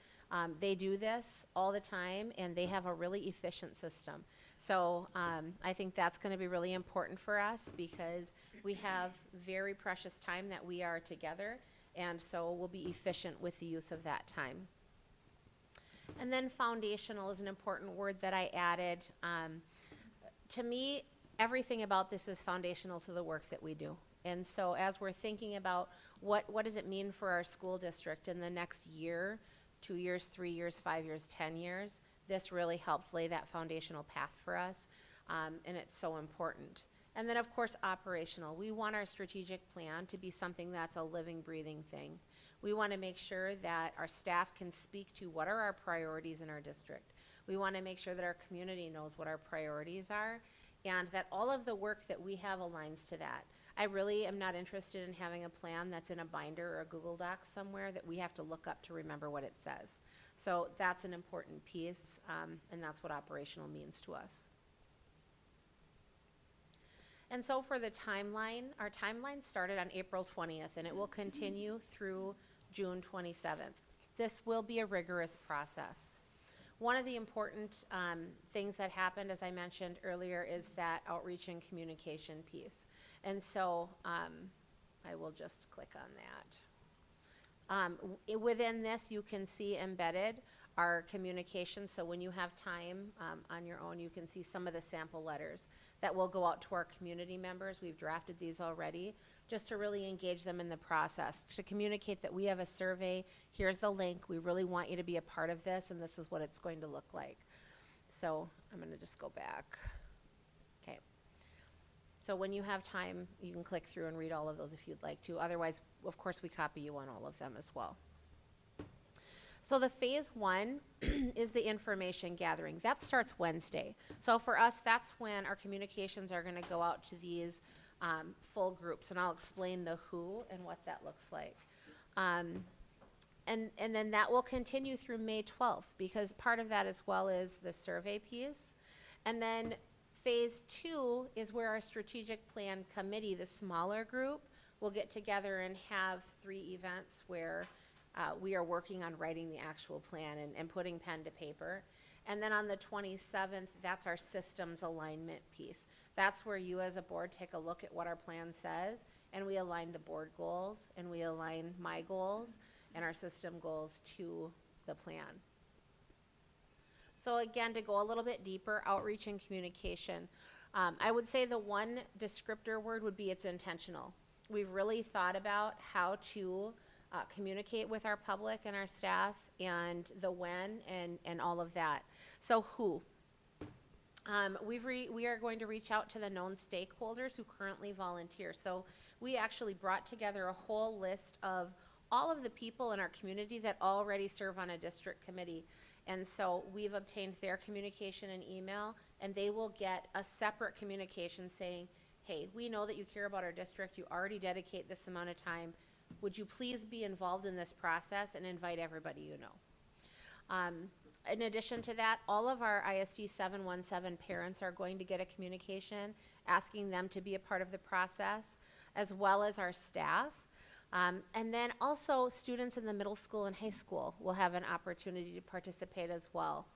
They do this all the time, and they have a really efficient system. So I think that's going to be really important for us, because we have very precious time that we are together, and so we'll be efficient with the use of that time. And then foundational is an important word that I added. To me, everything about this is foundational to the work that we do. And so as we're thinking about what does it mean for our school district in the next year, 2 years, 3 years, 5 years, 10 years, this really helps lay that foundational path for us, and it's so important. And then, of course, operational. We want our strategic plan to be something that's a living, breathing thing. We want to make sure that our staff can speak to what are our priorities in our district. We want to make sure that our community knows what our priorities are, and that all of the work that we have aligns to that. I really am not interested in having a plan that's in a binder or a Google Doc somewhere that we have to look up to remember what it says. So that's an important piece, and that's what operational means to us. And so for the timeline, our timeline started on April 20th, and it will continue through June 27th. This will be a rigorous process. One of the important things that happened, as I mentioned earlier, is that outreach and communication piece. And so I will just click on that. Within this, you can see embedded our communication. So when you have time on your own, you can see some of the sample letters that will go out to our community members. We've drafted these already, just to really engage them in the process, to communicate that we have a survey. Here's the link. We really want you to be a part of this, and this is what it's going to look like. So I'm going to just go back. Okay. So when you have time, you can click through and read all of those if you'd like to. Otherwise, of course, we copy you on all of them as well. So the phase one is the information gathering. That starts Wednesday. So for us, that's when our communications are going to go out to these full groups, and I'll explain the who and what that looks like. And then that will continue through May 12th, because part of that as well is the survey piece. And then phase two is where our strategic plan committee, the smaller group, will get together and have 3 events where we are working on writing the actual plan and putting pen to paper. And then on the 27th, that's our systems alignment piece. That's where you as a board take a look at what our plan says, and we align the board goals, and we align my goals and our system goals to the plan. So again, to go a little bit deeper, outreach and communication. I would say the one descriptor word would be it's intentional. We've really thought about how to communicate with our public and our staff and the when and all of that. So who? We are going to reach out to the known stakeholders who currently volunteer. So we actually brought together a whole list of all of the people in our community that already serve on a district committee. And so we've obtained their communication and email, and they will get a separate communication saying, hey, we know that you care about our district, you already dedicate this amount of time. Would you please be involved in this process and invite everybody you know? In addition to that, all of our ISD 717 parents are going to get a communication asking them to be a part of the process, as well as our staff. And then also students in the middle school and high school will have an opportunity to participate as well.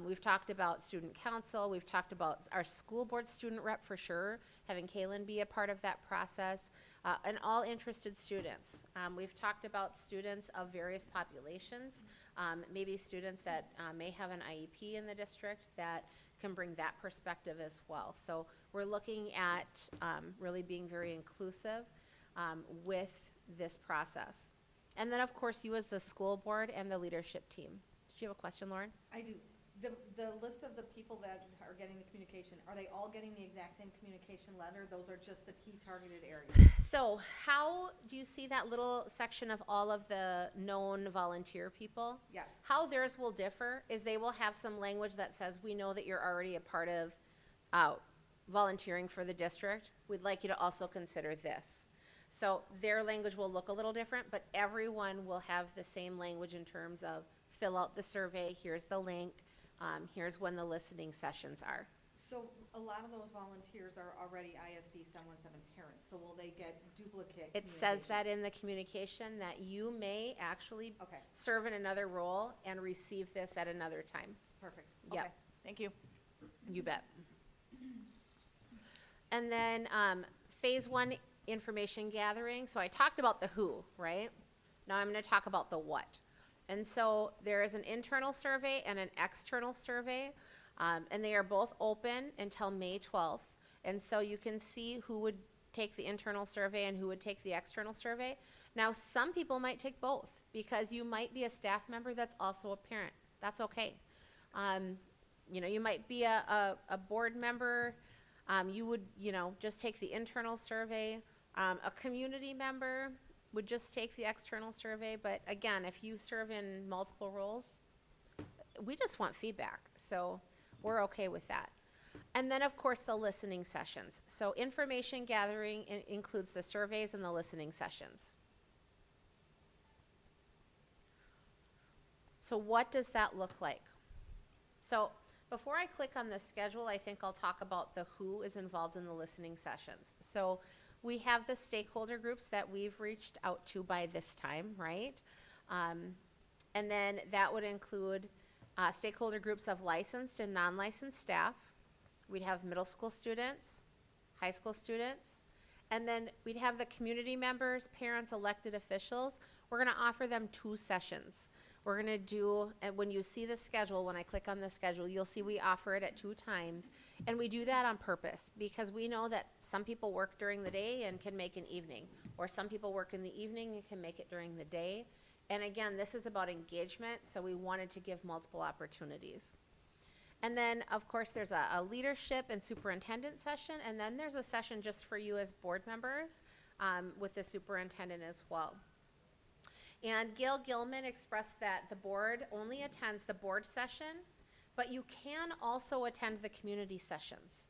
We've talked about student council, we've talked about our school board student rep for sure, having Kaylin be a part of that process, and all interested students. We've talked about students of various populations, maybe students that may have an IEP in the district that can bring that perspective as well. So we're looking at really being very inclusive with this process. And then of course you as the school board and the leadership team. Did you have a question, Lauren? I do. The list of the people that are getting the communication, are they all getting the exact same communication letter? Those are just the key targeted areas? So how do you see that little section of all of the known volunteer people? Yeah. How theirs will differ is they will have some language that says, we know that you're already a part of volunteering for the district. We'd like you to also consider this. So their language will look a little different, but everyone will have the same language in terms of fill out the survey, here's the link, here's when the listening sessions are. So a lot of those volunteers are already ISD 717 parents, so will they get duplicate It says communication? that in the communication that you may actually Okay, serve in another role and receive this at another time. perfect. Yep. Okay, thank you. You bet. And then phase one information gathering. So I talked about the who, right? Now I'm going to talk about the what. And so there is an internal survey and an external survey, and they are both open until May 12th. And so you can see who would take the internal survey and who would take the external survey. Now some people might take both because you might be a staff member that's also a parent. That's okay. You know, you might be a board member. You would, you know, just take the internal survey. A community member would just take the external survey. But again, if you serve in multiple roles, we just want feedback. So we're okay with that. And then, of course, the listening sessions. So information gathering includes the surveys and the listening sessions. So what does that look like? So before I click on the schedule, I think I'll talk about the who is involved in the listening sessions. So we have the stakeholder groups that we've reached out to by this time, right? And then that would include stakeholder groups of licensed and non-licensed staff. We'd have middle school students, high school students, and then we'd have the community members, parents, elected officials. We're gonna offer them 2 sessions. We're gonna do, and when you see the schedule, when I click on the schedule, you'll see we offer it at 2 times. And we do that on purpose because we know that some people work during the day and can make an evening, or some people work in the evening and can make it during the day. And again, this is about engagement, so we wanted to give multiple opportunities. And then, of course, there's a leadership and superintendent session, and then there's a session just for you as board members with the superintendent as well. And Gail Gilman expressed that the board only attends the board session, but you can also attend the community sessions.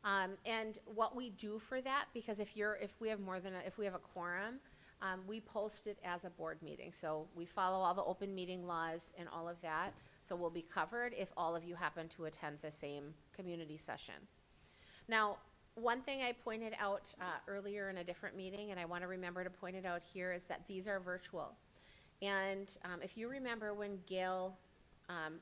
And what we do for that, because if we have a quorum, we post it as a board meeting. So we follow all the open meeting laws and all of that. So we'll be covered if all of you happen to attend the same community session. Now, one thing I pointed out earlier in a different meeting, and I want to remember to point it out here, is that these are virtual. And if you remember when Gail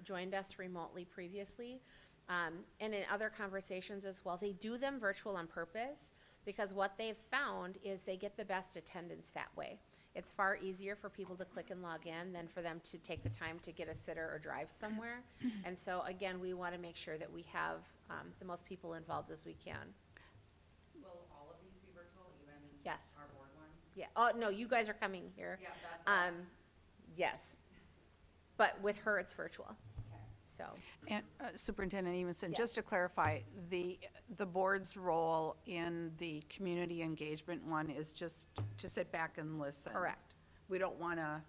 joined us remotely previously, and in other conversations as well, they do them virtual on purpose because what they've found is they get the best attendance that way. It's far easier for people to click and log in than for them to take the time to get a sitter or drive somewhere. And so again, we want to make sure that we have the most people involved as we can. Will all of these be virtual, even Yes. our board one? Yeah, oh, no, you guys are coming here. Yeah, that's right. Yes, but with her, it's virtual, so. And Superintendent Evenson, Yes. just to clarify, the board's role in the community engagement one is just to sit back and listen. Correct. We don't want to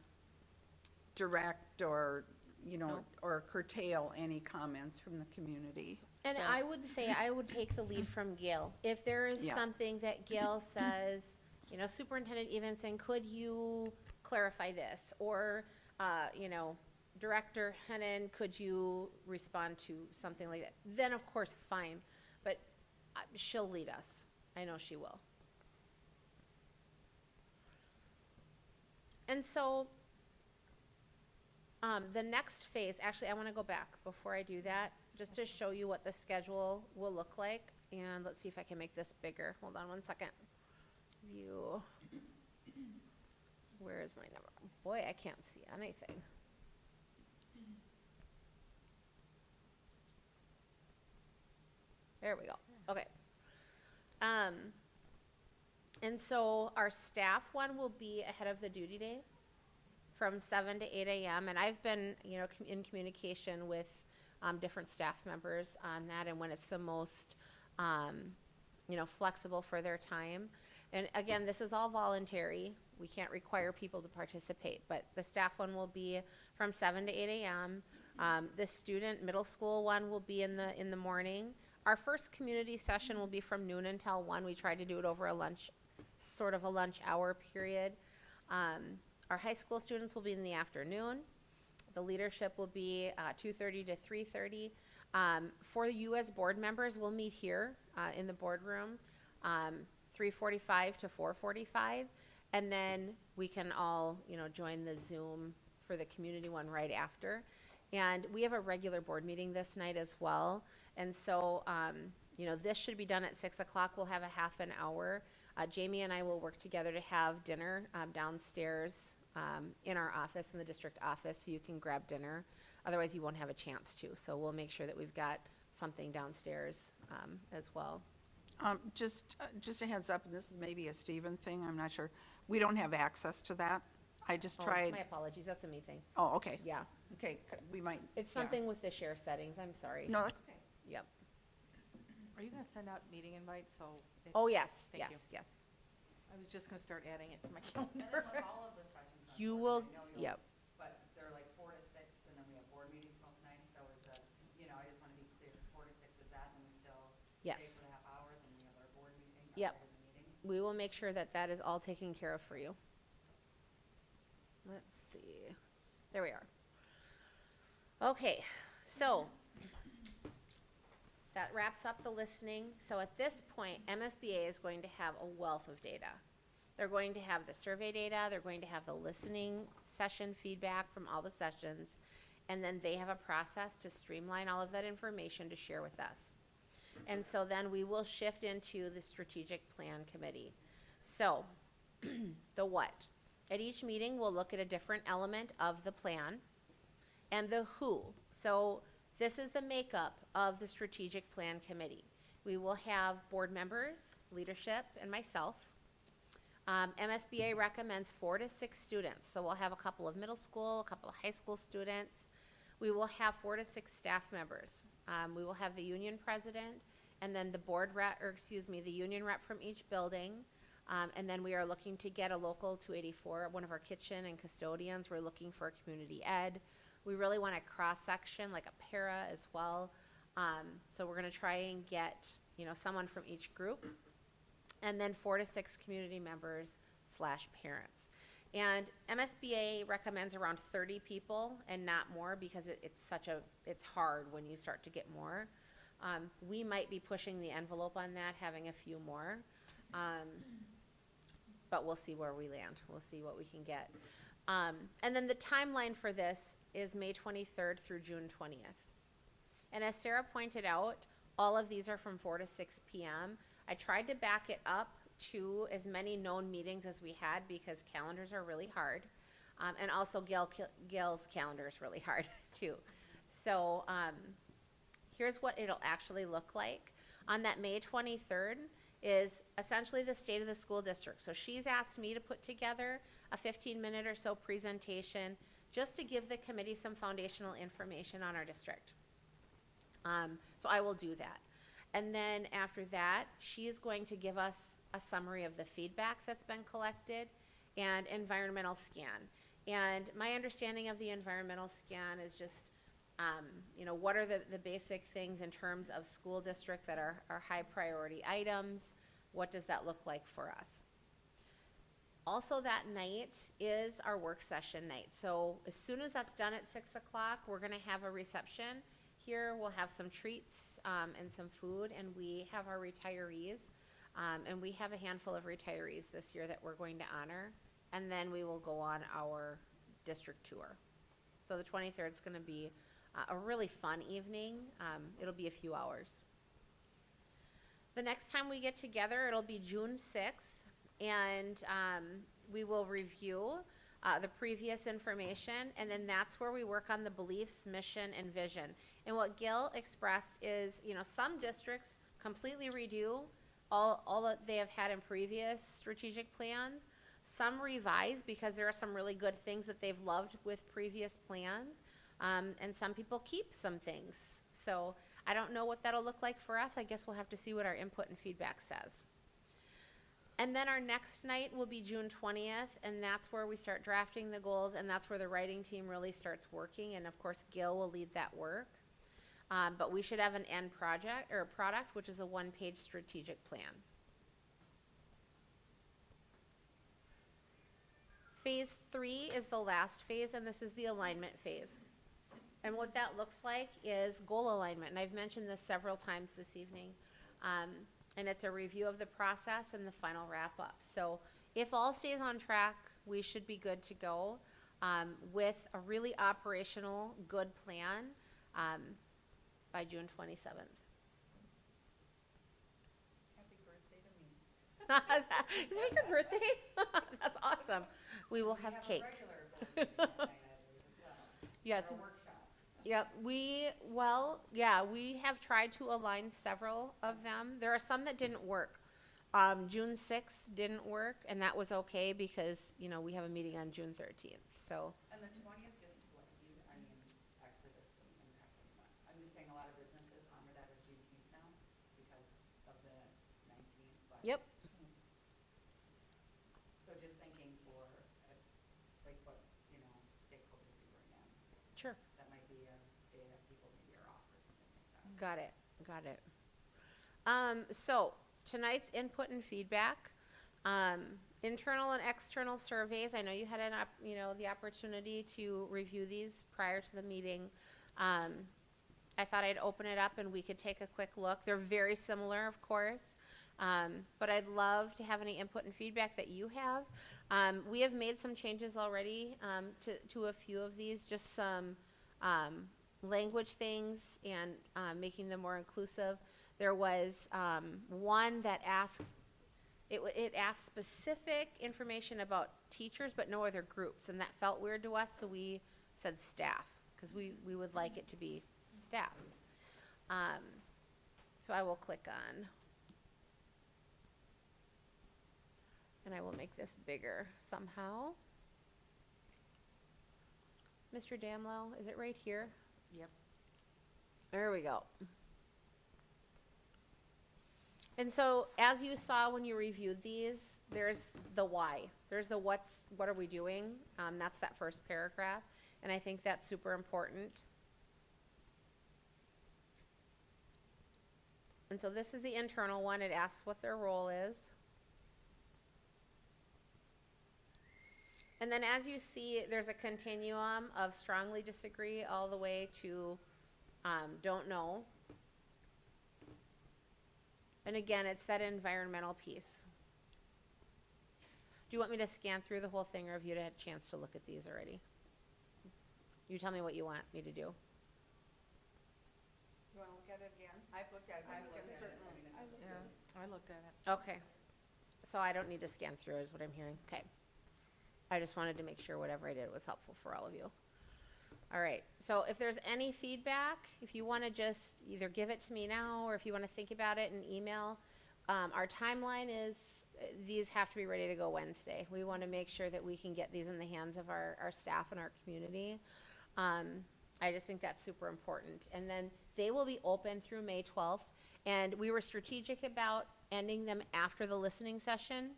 direct or, No. or curtail any comments from the community. And So- I would say I would take the lead from Gail. If there is Yeah. something that Gail says, Superintendent Evenson, could you clarify this? Or, Director Hennon, could you respond to something like that? Then, of course, fine, but she'll lead us. I know she will. And so, the next phase, actually, I want to go back before I do that, just to show you what the schedule will look like. And let's see if I can make this bigger. Hold on one second. View. Where is my number? Boy, I can't see anything. There we go. Okay. And so our staff one will be ahead of the duty day from 7 to 8 a.m. And I've been, in communication with different staff members on that and when it's the most, flexible for their time. And again, this is all voluntary. We can't require people to participate, but the staff one will be from 7 to 8 a.m. The student middle school one will be in the morning. Our first community session will be from noon until 1. We tried to do it over a lunch hour period. Our high school students will be in the afternoon. The leadership will be 2:30 to 3:30. For you as board members, we'll meet here in the boardroom, 3:45 to 4:45, and then we can all, join the Zoom for the community one right after. And we have a regular board meeting this night as well. And so, this should be done at 6 o'clock. We'll have a half an hour. Jamie and I will work together to have dinner downstairs in our office, in the district office, so you can grab dinner. Otherwise, you won't have a chance to. So we'll make sure that we've got something downstairs as well. Just a heads up, and this is maybe a Stephen thing, I'm not sure. We don't have access to that. I just Oh, tried. my apologies, that's a me thing. Oh, okay. Yeah, Okay, we might. it's yeah. something with the share settings, I'm sorry. No, that's okay. Yep. Are you gonna send out meeting invites, so? Oh, yes, Thank you. yes. I was just gonna start adding it to my And then calendar. with all of the sessions. on You board, will, I know you'll- yep. But they're like 4 to 6, and then we have board meetings most nights, so is the, I just want to be clear, 4 to 6 is that, and we still Yes. stay for a half hour, then we have our board meeting Yep. outside of the meeting. We will make sure that that is all taken care of for you. Let's see. There we are. Okay, so that wraps up the listening. So at this point, MSBA is going to have a wealth of data. They're going to have the survey data, they're going to have the listening session feedback from all the sessions, and then they have a process to streamline all of that information to share with us. And so then we will shift into the strategic plan committee. So, the what? At each meeting, we'll look at a different element of the plan and the who. So this is the makeup of the strategic plan committee. We will have board members, leadership, and myself. MSBA recommends 4 to 6 students. So we'll have a couple of middle school, a couple of high school students. We will have 4 to 6 staff members. We will have the union president and then the the union rep from each building. And then we are looking to get a local 284, one of our kitchen and custodians. We're looking for a community ed. We really want a cross-section, like a para as well. So we're gonna try and get, someone from each group. And then 4 to 6 community members / parents. And MSBA recommends around 30 people and not more because it's hard when you start to get more. We might be pushing the envelope on that, having a few more. But we'll see where we land. We'll see what we can get. And then the timeline for this is May 23rd through June 20th. And as Sarah pointed out, all of these are from 4 to 6 p.m. I tried to back it up to as many known meetings as we had because calendars are really hard. And also Gail's calendar is really hard too. So here's what it'll actually look like. On that May 23rd is essentially the state of the school district. So she's asked me to put together a 15-minute or so presentation just to give the committee some foundational information on our district. So I will do that. And then after that, she is going to give us a summary of the feedback that's been collected and environmental scan. And my understanding of the environmental scan is just, you know, what are the basic things in terms of school district that are high priority items? What does that look like for us? Also that night is our work session night. So as soon as that's done at 6 o'clock, we're gonna have a reception. Here we'll have some treats and some food, and we have our retirees. And we have a handful of retirees this year that we're going to honor. And then we will go on our district tour. So the 23rd is gonna be a really fun evening. It'll be a few hours. The next time we get together, it'll be June 6th, and we will review the previous information, and then that's where we work on the beliefs, mission, and vision. And what Gil expressed is, you know, some districts completely redo all that they have had in previous strategic plans. Some revise because there are some really good things that they've loved with previous plans. And some people keep some things. So I don't know what that'll look like for us. I guess we'll have to see what our input and feedback says. And then our next night will be June 20th, and that's where we start drafting the goals, and that's where the writing team really starts working, and of course Gil will lead that work. But we should have an end project, or product, which is a one-page strategic plan. Phase 3 is the last phase, and this is the alignment phase. And what that looks like is goal alignment, and I've mentioned this several times this evening. And it's a review of the process and the final wrap-up. So if all stays on track, we should be good to go with a really operational, good plan by June 27th. Happy birthday to me. Is that your birthday? That's awesome. We will have cake. We have a regular board meeting that night, I believe, as well. Yes. Or a workshop. Yep, we have tried to align several of them. There are some that didn't work. June 6th didn't work, and that was okay because, you know, we have a meeting on June 13th, so. And the 20th, just to let you, I mean, actually this doesn't impact anyone. I'm just saying a lot of businesses honor that as Juneteenth now because of the 19th. But Yep. So just thinking for, like what, you know, stakeholders we bring in. Sure. That might be a day that people maybe are off or something like that. Got it. So tonight's input and feedback, internal and external surveys. I know you had the opportunity to review these prior to the meeting. I thought I'd open it up and we could take a quick look. They're very similar, of course, but I'd love to have any input and feedback that you have. We have made some changes already to a few of these, just some language things and making them more inclusive. There was one that asks, it asked specific information about teachers but no other groups, and that felt weird to us, so we said staff, because we would like it to be staff. So I will click on, and I will make this bigger somehow. Mr. Damlow, is it right here? Yep. There we go. And so, as you saw when you reviewed these, there's the why. There's the what are we doing? That's that first paragraph, and I think that's super important. And so this is the internal one. It asks what their role is. And then as you see, there's a continuum of strongly disagree all the way to don't know. And again, it's that environmental piece. Do you want me to scan through the whole thing, or have you had a chance to look at these already? You tell me what you want me to do. You want to look at it again? I've looked at it. I but you looked can at it. certainly- I mean, it's I looked at it. Okay. So I don't need to scan through is what I'm hearing. Okay. I just wanted to make sure whatever I did was helpful for all of you. All right, so if there's any feedback, if you want to just either give it to me now, or if you want to think about it in email, our timeline is, these have to be ready to go Wednesday. We want to make sure that we can get these in the hands of our staff and our community. I just think that's super important. And then they will be open through May 12th, and we were strategic about ending them after the listening session,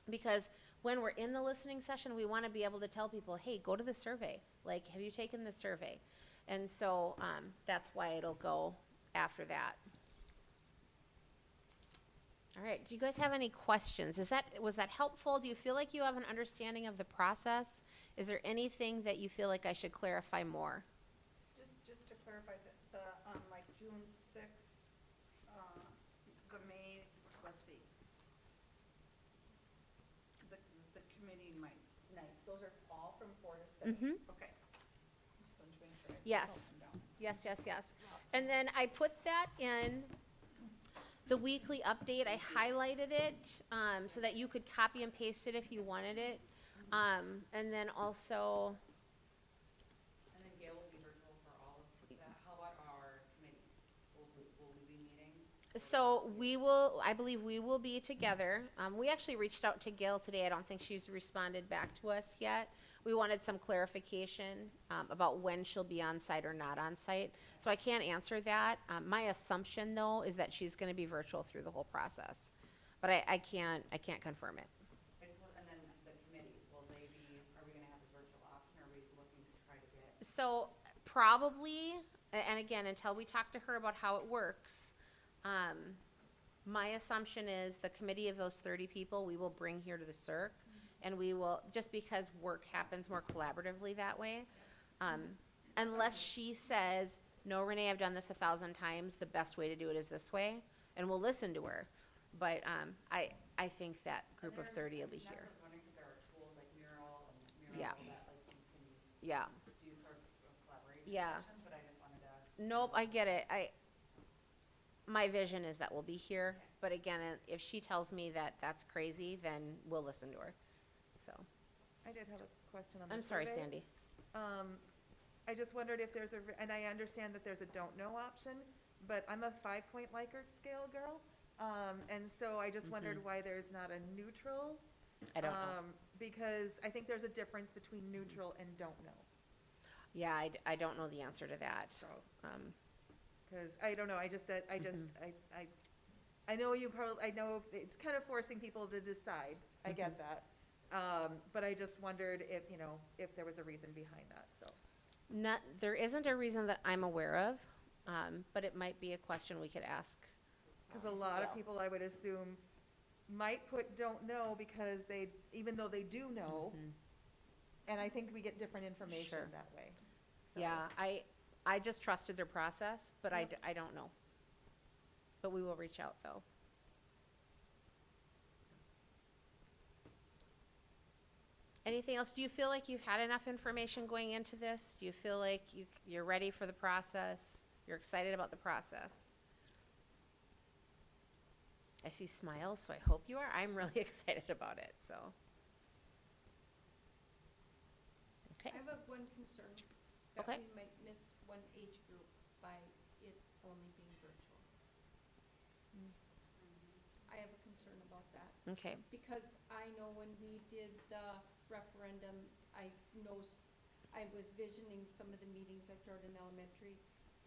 because when we're in the listening session, we want to be able to tell people, hey, go to the survey. Like, have you taken the survey? And so that's why it'll go after that. All right, do you guys have any questions? Was that helpful? Do you feel like you have an understanding of the process? Is there anything that you feel like I should clarify more? Just to clarify, like June 6th, the May, let's see. The committee nights, those are all from 4 to 6? Mhm. Okay. Just wanted to make sure I Yes. wrote them down. Yes. And then I put that in the weekly update. I highlighted it so that you could copy and paste it if you wanted it. And then also, And then Gail will be virtual for all of that. How about our committee? Will we be meeting? so I believe we will be together. We actually reached out to Gail today. I don't think she's responded back to us yet. We wanted some clarification about when she'll be on site or not on site. So I can't answer that. My assumption, though, is that she's going to be virtual through the whole process. But I can't confirm it. And then the committee, are we gonna have a virtual option, or are we looking to try to get? So probably, and again, until we talk to her about how it works, my assumption is the committee of those 30 people, we will bring here to the CIRC, and we will, just because work happens more collaboratively that way. Unless she says, no, Renee, I've done this 1,000 times, the best way to do it is this way, and we'll listen to her. But I think that group of 30 will be here. That's what I was wondering, because there are tools like Mural and Yeah. Mural that like you can Yeah. do sort of collaboration Yeah. sessions, but I just wanted to. Nope, I get it. My vision is that we'll be here, but again, if she tells me that that's crazy, then we'll listen to her. So, I did have a question on the I'm sorry, survey. Sandy. I just wondered if there's and I understand that there's a don't know option, but I'm a 5-point Likert scale girl. And so I just wondered why there's not a neutral. I don't know. Because I think there's a difference between neutral and don't know. Yeah, I don't know the answer to that. Because I don't know, I know I know it's kind of forcing people to decide. I get that. But I just wondered if there was a reason behind that, so. There isn't a reason that I'm aware of, but it might be a question we could ask. Because a lot of people, I would assume, might put don't know because even though they do know, and I think we get different information Sure. that way. So- Yeah, I just trusted their process, but I don't know. But we will reach out, though. Anything else? Do you feel like you've had enough information going into this? Do you feel like you're ready for the process? You're excited about the process? I see smiles, so I hope you are. I'm really excited about it, so. Okay. I have one concern, that Okay. we might miss one age group by it only being virtual. I have a concern about that, Okay. because I know when we did the referendum, I was visioning some of the meetings at Jordan Elementary,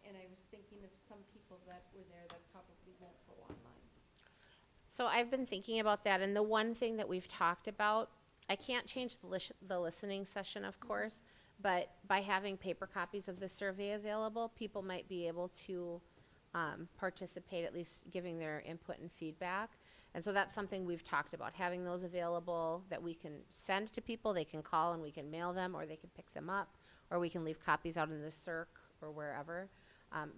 and I was thinking of some people that were there that probably won't go online. So I've been thinking about that, and the one thing that we've talked about, I can't change the listening session, of course, but by having paper copies of the survey available, people might be able to participate, at least giving their input and feedback. And so that's something we've talked about, having those available that we can send to people, they can call and we can mail them, or they can pick them up, or we can leave copies out in the CIRC or wherever.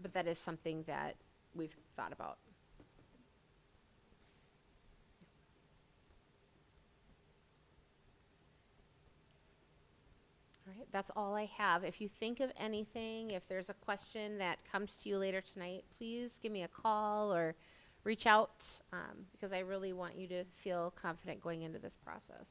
But that is something that we've thought about. All right, that's all I have. If you think of anything, if there's a question that comes to you later tonight, please give me a call or reach out, because I really want you to feel confident going into this process.